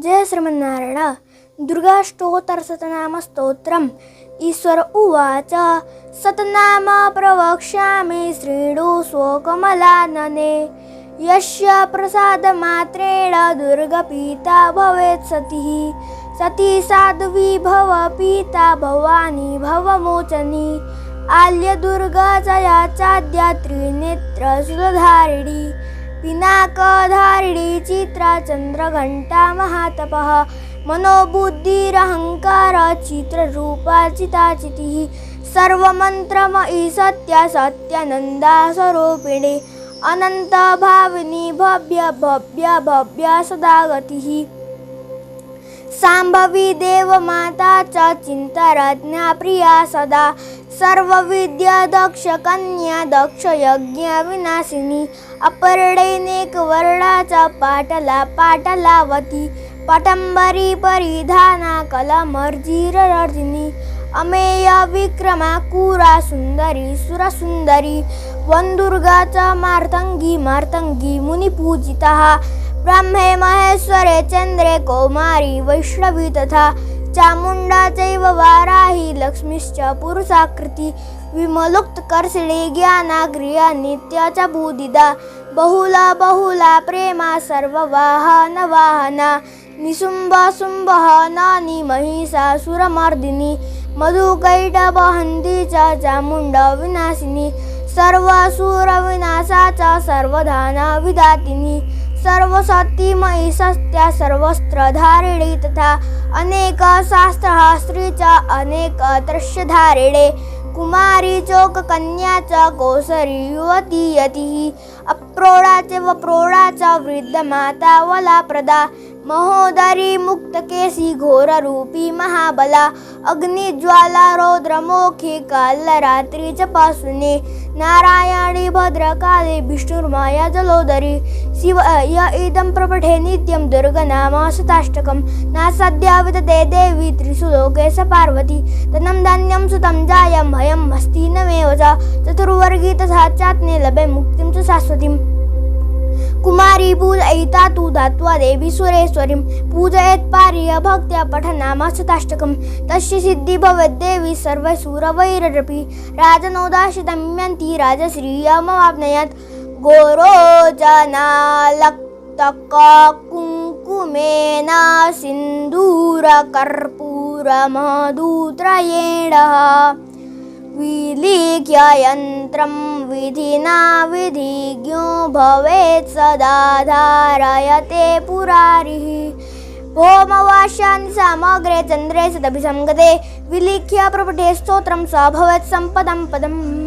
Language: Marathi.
जय श्रीमन्नारायण. दुर्गाष्टोत्तर शतनामस्तोत्रम्. ईश्वर उवाच शतनाम प्रवक्ष्यामि शृणु स्वकमलानने. यस्य प्रसादमात्रेण दुर्गपीता भवेत् सतिः. सती साध्वी भव पीता भवानी भवमोचनी. आल्यदुर्गा चाद्या त्रिनेत्रशूलधारिणी. पिनाकधारिणी चित्रा चन्द्रघण्टा महातपः. मनोबुद्धिरहङ्कार चित्ररूपा चिताचितिः. सर्वमन्त्रमयी सत्या सत्यानन्दा स्वरूपिणी. अनन्तभाविनी भव्या भव्या भव्या सदा गतिः. शाम्भवी देवमाता च चिन्तारत्ना प्रिया सदा. सर्वविद्या दक्ष कन्या दक्ष यज्ञ विनाशिनी. अपर्णैकवर्णा च पाटला पाटलावती. पटम्बरी परिधाना कलामर्जिरर्जिनी. अमेय विक्रमा कुरा सुन्दरी सुरसुन्दरी. वन्दुर्गा च मार्तङ्गी मार्तङ्गी मुनिपूजितः. ब्रह्मे महेश्वरे चन्द्रे कौमारी वैष्णवी तथा. चामुण्डा चैव वाराही लक्ष्मीश्च पुरुषाकृति. विमलोक्तकर्षिणी ज्ञानाग्र्या नित्या च बुद्धिदा. बहुला बहुला प्रेमा सर्ववाहनवाहना. निशुम्भशुम्भहनानि महिषासुरमर्दिनी. मधुकैटवहन्ती च चामुण्डा विनाशिनी. सर्वासुरविनाशा च सर्वधाना विधातिनी. सर्वशक्तिमयी सत्या सर्वस्त्रधारिणी तथा. अनेकशास्त्रशास्त्री च अनेकत्रस्यधारिणे. कुमारी चोककन्या च कौसरी युवती यतिः. अप्रौढा च वप्रौढा च वृद्धमाता वलाप्रदा. महोदरी मुक्तकेशी घोररूपी महाबला. अग्निज्वाला रौद्रमुखी कालरात्रि च पाशुने. नारायणी भद्रकाली विष्णुर्माया जलोदरी. शिवय इदं प्रपठे नित्यं दुर्गनाम शताष्टकम्. नासाद्या वितते देवी त्रिषु लोकेश पार्वती. धनं धान्यं सुतं जायं भयं हस्तिनमेव च. चतुर्वर्गी तथा चात्ने लभे मुक्तिं च शाश्वतीम्. कुमारी पूजयिता तु धात्वा देवी सुरेश्वरीं. पूजयेत् पार्य भक्त्या पठनाम शताष्टकम्. तस्य सिद्धि भवेद्देवी सर्वैः राजनोदाशितम्यन्ति राजश्रियमवाप्नुयात्. गोरोचनालक्तकुङ्कुमेन सिन्दूरकर्पूरमधुत्रयेण. विलिख्य यन्त्रं विधिना विधिज्ञो भवेत् सदा धारयते पुरारिः. होमवास्यानि सामग्रे चन्द्रे सदभिसंगते. विलिख्य प्रपठे स्तोत्रं स भवेत् सम्पदं पदम्.